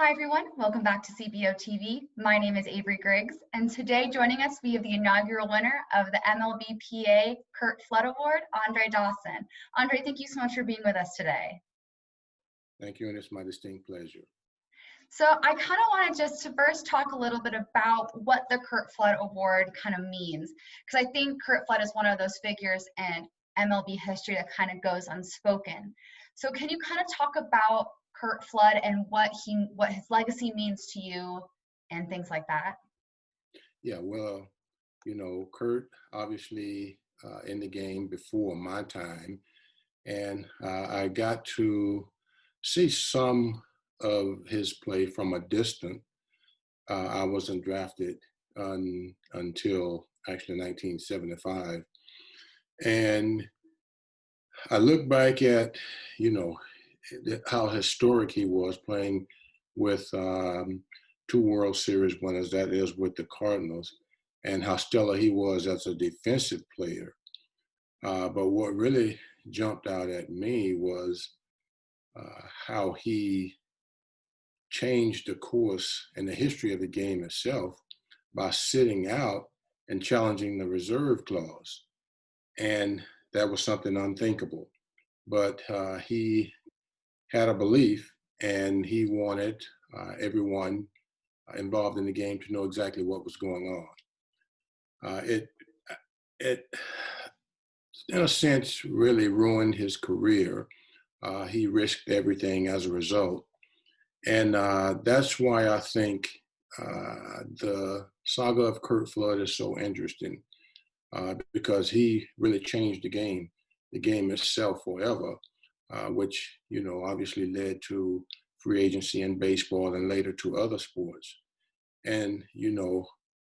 Hi everyone, welcome back to CBO TV. My name is Avery Griggs, and today joining us we have the inaugural winner of the MLBPA Curt Flood Award, Andre Dawson. Andre, thank you so much for being with us today. Thank you, and it's my distinct pleasure. So I kind of wanted just to first talk a little bit about what the Curt Flood Award kind of means, because I think Curt Flood is one of those figures in MLB history that kind of goes unspoken. So can you kind of talk about Curt Flood and what his legacy means to you and things like that? Yeah, well, Curt obviously in the game before my time, and I got to see some of his play from a distance. I wasn't drafted until actually 1975, and I look back at, you know, how historic he was playing with two World Series winners, that is with the Cardinals, and how stellar he was as a defensive player. But what really jumped out at me was how he changed the course and the history of the game itself by sitting out and challenging the reserve clause. And that was something unthinkable. But he had a belief, and he wanted everyone involved in the game to know exactly what was going on. It, in a sense, really ruined his career. He risked everything as a result, and that's why I think the saga of Curt Flood is so interesting, because he really changed the game itself forever. Which, obviously led to free agency in baseball and later to other sports. And,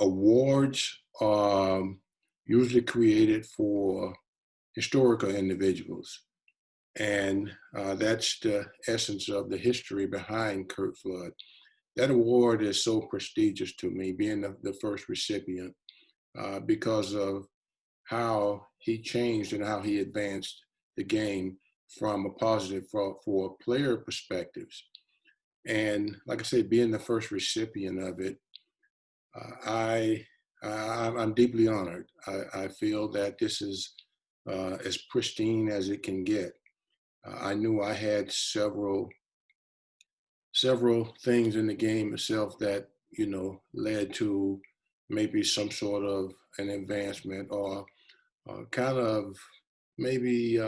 awards are usually created for historical individuals. And that's the essence of the history behind Curt Flood. That award is so prestigious to me, being the first recipient, because of how he changed and how he advanced the game from a positive for player perspectives. And like I say, being the first recipient of it, I'm deeply honored. I feel that this is as pristine as it can get. I knew I had several things in the game itself that led to maybe some sort of an advancement, or kind of maybe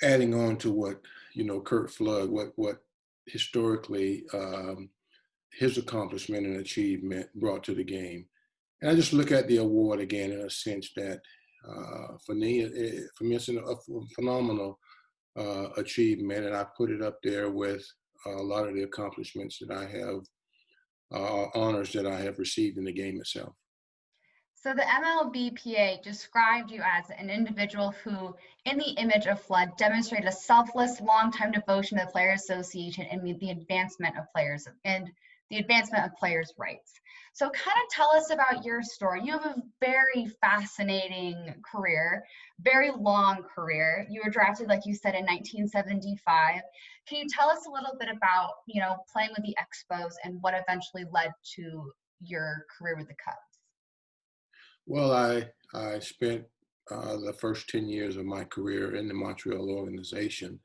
adding on to what Curt Flood, what historically his accomplishment and achievement brought to the game. And I just look at the award again in a sense that for me it's a phenomenal achievement, and I put it up there with a lot of the accomplishments that I have, honors that I have received in the game itself. So the MLBPA described you as an individual who, in the image of Flood, demonstrated a selfless, long-time devotion to the Players Association and the advancement of players rights. So kind of tell us about your story. You have a very fascinating career, very long career. You were drafted, like you said, in 1975. Can you tell us a little bit about, playing with the Expos and what eventually led to your career with the Cubs? Well, I spent the first 10 years of my career in the Montreal organization,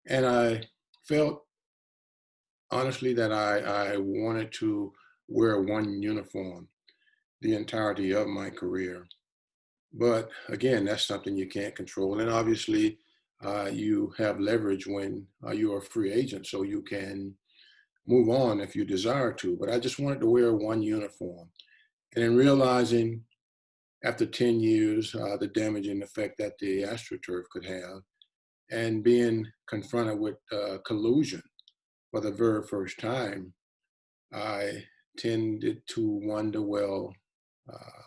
and I felt honestly that I wanted to wear one uniform the entirety of my career. But again, that's something you can't control. And obviously, you have leverage when you are a free agent, so you can move on if you desire to. But I just wanted to wear one uniform. And in realizing after 10 years, the damaging effect that the AstroTurf could have, and being confronted with collusion for the very first time, I tended to wonder, well,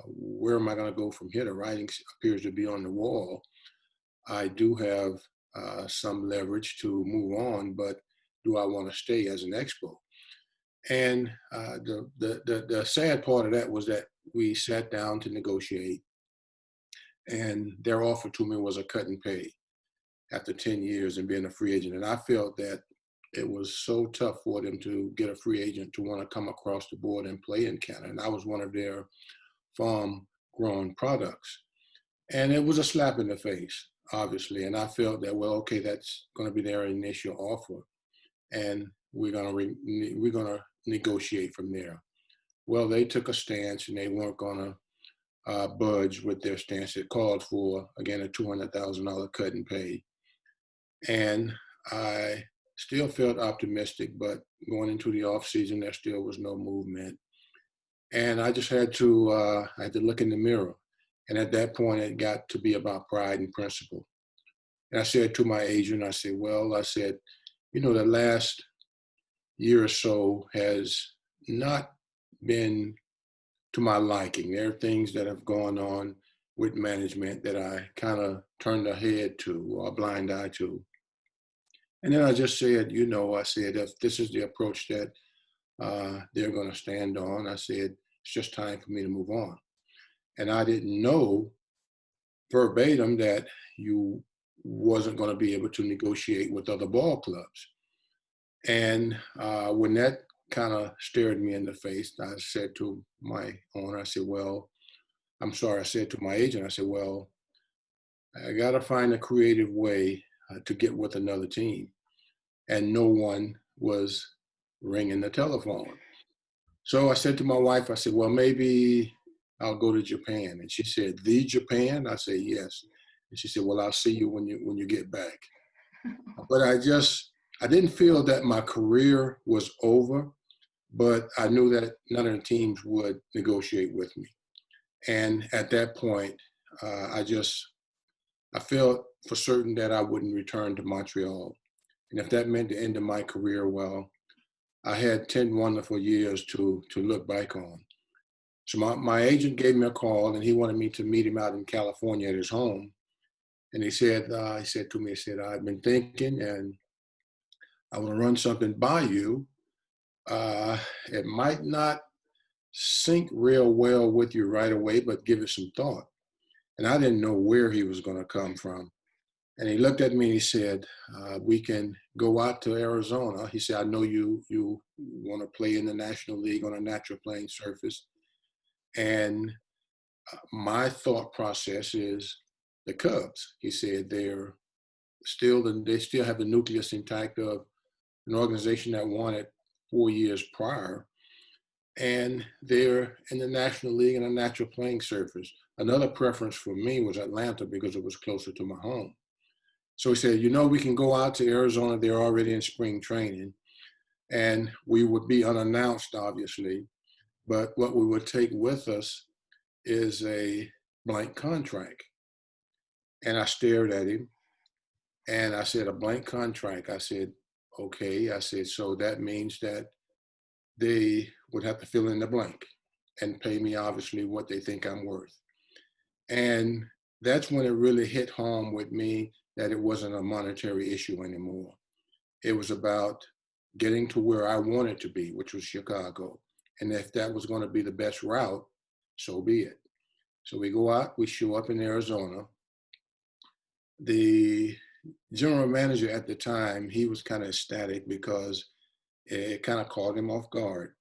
where am I going to go from here? The writing appears to be on the wall. I do have some leverage to move on, but do I want to stay as an Expo? And the sad part of that was that we sat down to negotiate, and their offer to me was a cut and pay after 10 years and being a free agent. And I felt that it was so tough for them to get a free agent to want to come across the board and play in Canada. And I was one of their farm grown products. And it was a slap in the face, obviously. And I felt that, well, okay, that's going to be their initial offer, and we're going to negotiate from there. Well, they took a stance, and they weren't going to budge with their stance. It called for, again, a $200,000 cut in pay. And I still felt optimistic, but going into the off season, there still was no movement. And I just I had to look in the mirror. And at that point, it got to be about pride and principle. And I said to my agent, I said, well, I said, the last year or so has not been to my liking. There are things that have gone on with management that I kind of turned a head to or a blind eye to. And then I just said, I said, if this is the approach that they're going to stand on, I said, it's just time for me to move on. And I didn't know verbatim that you wasn't going to be able to negotiate with other ball clubs. And when that kind of stared me in the face, I said to my owner, I said, well, I'm sorry, I said to my agent, I said, well, I got to find a creative way to get with another team. And no one was ringing the telephone. So I said to my wife, I said, well, maybe I'll go to Japan. And she said, the Japan? I said, yes. And she said, well, I'll see you when you get back. But I didn't feel that my career was over, but I knew that none of the teams would negotiate with me. And at that point, I felt for certain that I wouldn't return to Montreal. And if that meant the end of my career, well, I had 10 wonderful years to look back on. So my agent gave me a call, and he wanted me to meet him out in California at his home. And he said to me, I've been thinking, and I want to run something by you. It might not sync real well with you right away, but give it some thought. And I didn't know where he was going to come from. And he looked at me and he said, we can go out to Arizona. He said, I know you want to play in the National League on a natural playing surface. And my thought process is the Cubs. He said they still have the nucleus intact of an organization that won it 4 years prior. And they're in the National League on a natural playing surface. Another preference for me was Atlanta because it was closer to my home. So he said, we can go out to Arizona. They're already in spring training. And we would be unannounced, obviously. But what we would take with us is a blank contract. And I stared at him. And I said, a blank contract. I said, okay. I said, so that means that they would have to fill in the blank and pay me, obviously, what they think I'm worth. And that's when it really hit home with me that it wasn't a monetary issue anymore. It was about getting to where I wanted to be, which was Chicago. And if that was going to be the best route, so be it. So we go out, we show up in Arizona. The general manager at the time, he was kind of ecstatic because it kind of caught him off guard.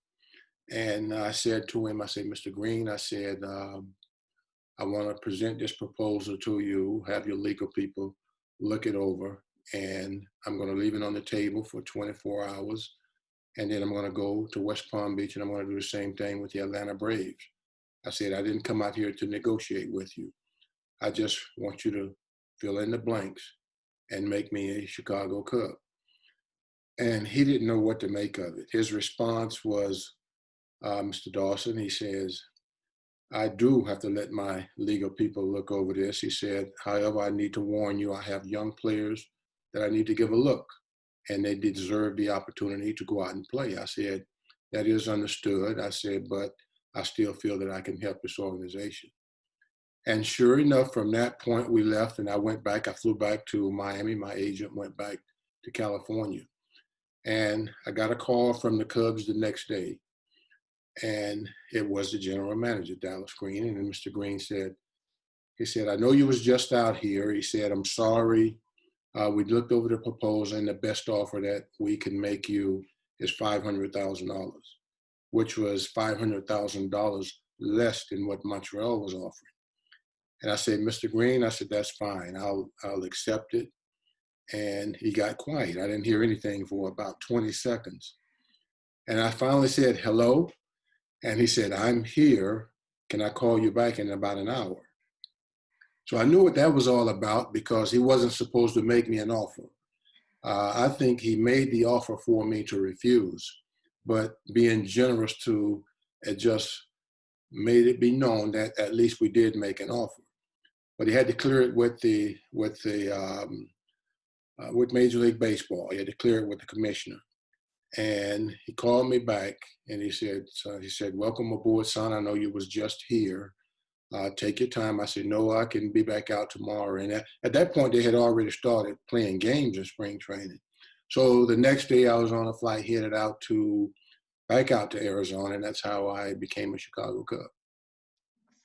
And I said to him, I said, Mr. Green, I said, I want to present this proposal to you, have your legal people look it over, and I'm going to leave it on the table for 24 hours. And then I'm going to go to West Palm Beach and I'm going to do the same thing with the Atlanta Braves. I said, I didn't come out here to negotiate with you. I just want you to fill in the blanks and make me a Chicago Cub. And he didn't know what to make of it. His response was, Mr. Dawson, he says, I do have to let my legal people look over this. He said, however, I need to warn you, I have young players that I need to give a look, and they deserve the opportunity to go out and play. I said, that is understood. I said, but I still feel that I can help this organization. And sure enough, from that point, we left, and I flew back to Miami. My agent went back to California. And I got a call from the Cubs the next day. And it was the general manager, Dallas Green. And Mr. Green said, I know you was just out here. He said, I'm sorry We looked over the proposal, and the best offer that we can make you is $500,000, which was $500,000 less than what Montreal was offering. And I said, Mr. Green, I said, that's fine. I'll accept it. And he got quiet. I didn't hear anything for about 20 seconds. And I finally said, hello. And he said, I'm here. Can I call you back in about an hour? So I knew what that was all about because he wasn't supposed to make me an offer. I think he made the offer for me to refuse, but being generous to it just made it be known that at least we did make an offer. But he had to clear it with Major League Baseball. He had to clear it with the commissioner. And he called me back and he said, welcome aboard, son. I know you was just here. Take your time. I said, no, I can be back out tomorrow. And at that point, they had already started playing games in spring training. So the next day I was on a flight headed back out to Arizona, and that's how I became a Chicago Cub.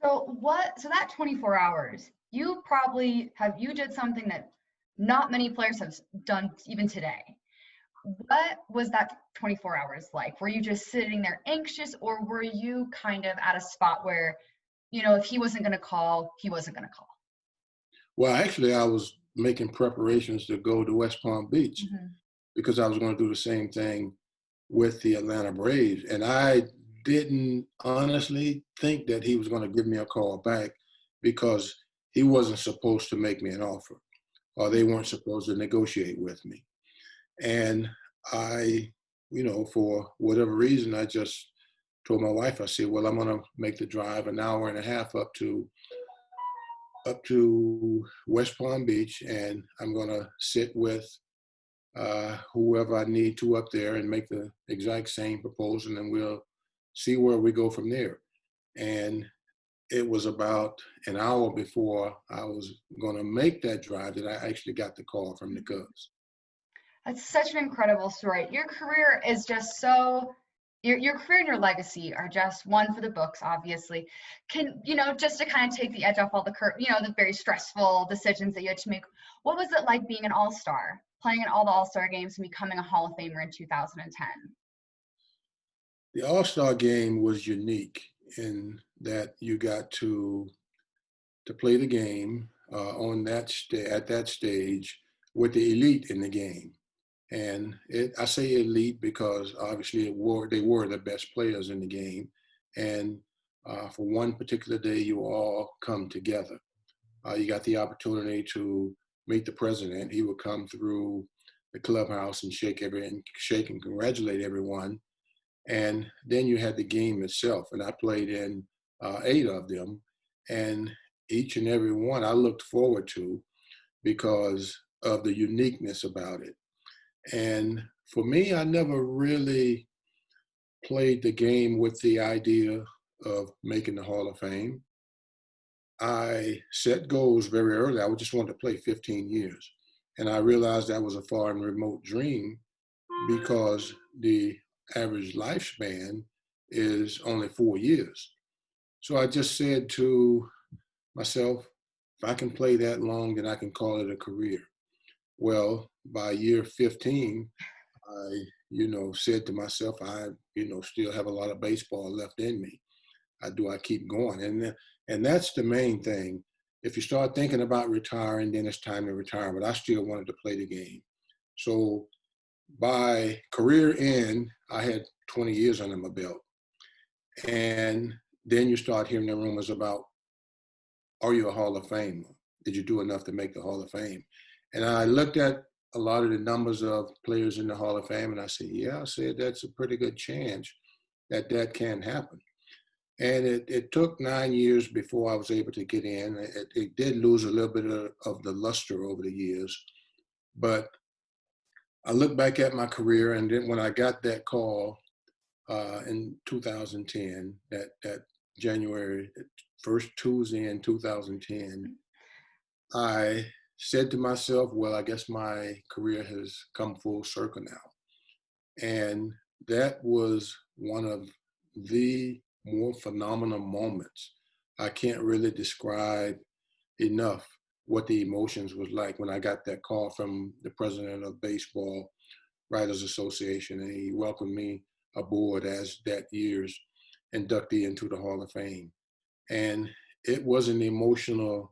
So that 24 hours, you did something that not many players have done even today. What was that 24 hours like? Were you just sitting there anxious, or were you kind of at a spot where, if he wasn't going to call, he wasn't going to call? Well, actually, I was making preparations to go to West Palm Beach because I was going to do the same thing with the Atlanta Braves. And I didn't honestly think that he was going to give me a call back because he wasn't supposed to make me an offer, or they weren't supposed to negotiate with me. And I, for whatever reason, I just told my wife, I said, well, I'm going to make the drive an hour and a half up to West Palm Beach, and I'm going to sit with whoever I need to up there and make the exact same proposal, and we'll see where we go from there. And it was about an hour before I was going to make that drive that I actually got the call from the Cubs. That's such an incredible story. Your career is just your career and your legacy are just one for the books, obviously. Just to kind of take the edge off all the very stressful decisions that you had to make, what was it like being an all-star, playing in all the all-star games and becoming a Hall of Famer in 2010? The All-Star game was unique in that you got to play the game at that stage with the elite in the game. And I say elite because obviously they were the best players in the game. And for one particular day, you all come together. You got the opportunity to meet the president. He would come through the clubhouse and shake and congratulate everyone. And then you had the game itself. And I played in 8 of them. And each and every one I looked forward to because of the uniqueness about it. And for me, I never really played the game with the idea of making the Hall of Fame. I set goals very early. I just wanted to play 15 years. And I realized that was a far and remote dream because the average lifespan is only 4 years. So I just said to myself, if I can play that long, then I can call it a career. Well, by year 15, I, said to myself, I, still have a lot of baseball left in me. Do I keep going? And that's the main thing. If you start thinking about retiring, then it's time to retire. But I still wanted to play the game. So by career end, I had 20 years under my belt. And then you start hearing the rumors about, are you a Hall of Famer? Did you do enough to make the Hall of Fame? And I looked at a lot of the numbers of players in the Hall of Fame, and I said, that's a pretty good chance that can happen. And it took 9 years before I was able to get in. It did lose a little bit of the luster over the years. But I look back at my career, and then when I got that call in 2010, that January, first Tuesday in 2010, I said to myself, well, I guess my career has come full circle now. And that was one of the more phenomenal moments. I can't really describe enough what the emotions was like when I got that call from the president of Baseball Writers Association, and he welcomed me aboard as that year's inductee into the Hall of Fame. And it was an emotional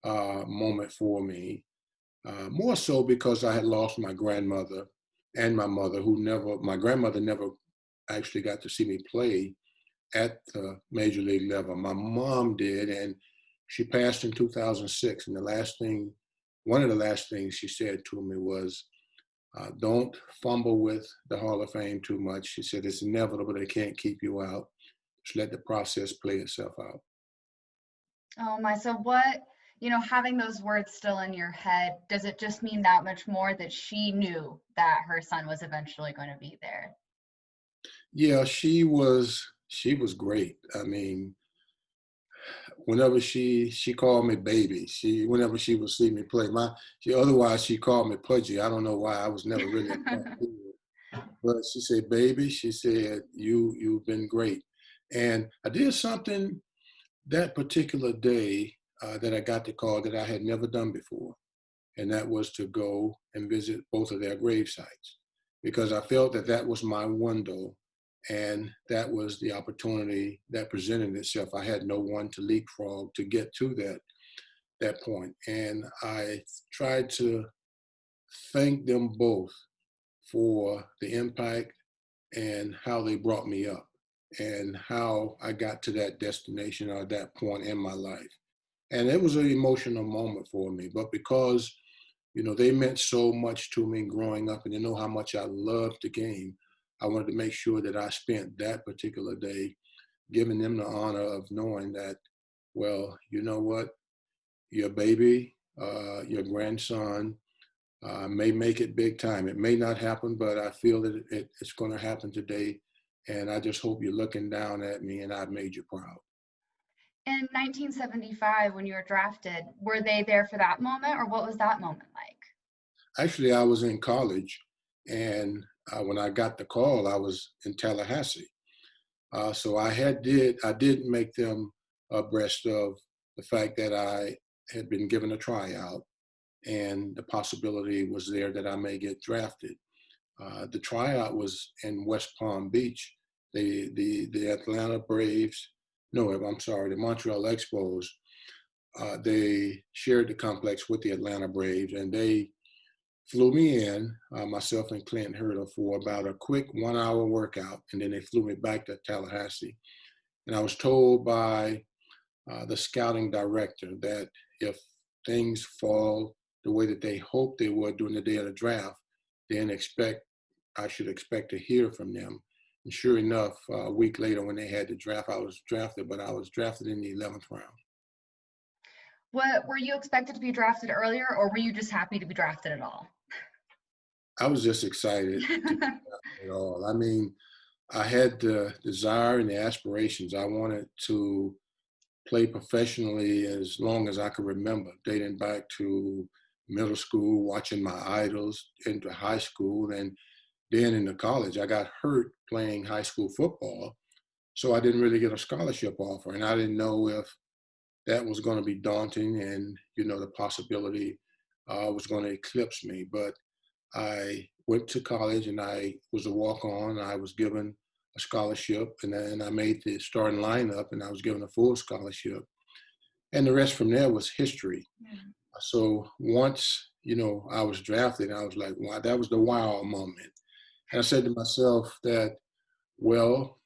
moment for me, more so because I had lost my grandmother and my mother, my grandmother never actually got to see me play at the major league level. My mom did, and she passed in 2006. And one of the last things she said to me was, don't fumble with the Hall of Fame too much. She said, it's inevitable. They can't keep you out. Just let the process play itself out. Oh my, so what, having those words still in your head, does it just mean that much more that she knew that her son was eventually going to be there? Yeah, she was great. I mean, whenever she called me baby, whenever she would see me play, otherwise she called me Pudgy. I don't know why. I was never really a fan of it. But she said, baby, she said, you've been great. And I did something that particular day that I got the call that I had never done before. And that was to go and visit both of their grave sites, because I felt that that was my window, and that was the opportunity that presented itself. I had no one to leapfrog to get to that point. And I tried to thank them both for the impact and how they brought me up and how I got to that destination or that point in my life. And it was an emotional moment for me, but because, they meant so much to me growing up, and they know how much I loved the game, I wanted to make sure that I spent that particular day giving them the honor of knowing that, well, you know what, your baby, your grandson may make it big time. It may not happen, but I feel that it's going to happen today. And I just hope you're looking down at me and I've made you proud. In 1975, when you were drafted, were they there for that moment, or what was that moment like? Actually, I was in college, and when I got the call, I was in Tallahassee. So I did make them abreast of the fact that I had been given a tryout, and the possibility was there that I may get drafted. The tryout was in West Palm Beach. The Atlanta Braves, no, I'm sorry, the Montreal Expos, they shared the complex with the Atlanta Braves, and they flew me in, myself and Clint Herter, for about a quick 1 hour workout, and then they flew me back to Tallahassee. And I was told by the scouting director that if things fall the way that they hoped they would during the day of the draft, then I should expect to hear from them. And sure enough, a week later when they had the draft, I was drafted, but I was drafted in the 11th round. What, were you expected to be drafted earlier, or were you just happy to be drafted at all? I was just excited to be drafted at all. I mean, I had the desire and the aspirations. I wanted to play professionally as long as I could remember, dating back to middle school, watching my idols, into high school, and then into college. I got hurt playing high school football, so I didn't really get a scholarship offer, and I didn't know if that was going to be daunting, and the possibility was going to eclipse me. But I went to college, and I was a walk-on. I was given a scholarship, and then I made the starting lineup, and I was given a full scholarship. And the rest from there was history. Mm-hmm. So once, I was drafted, I was like, wow, that was the wow moment. And I said to myself that, well,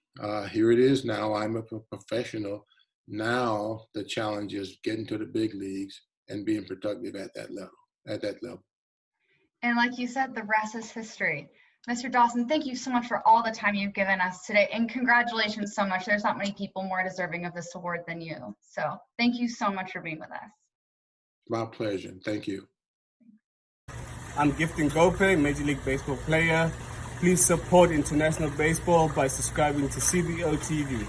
here it is now. I'm a professional. Now the challenge is getting to the big leagues and being productive at that level. And like you said, the rest is history. Mr. Dawson, thank you so much for all the time you've given us today, and congratulations so much. There's not many people more deserving of this award than you. So thank you so much for being with us. My pleasure. Thank you. I'm Gifting Gope, Major League Baseball player. Please support international baseball by subscribing to CBO TV.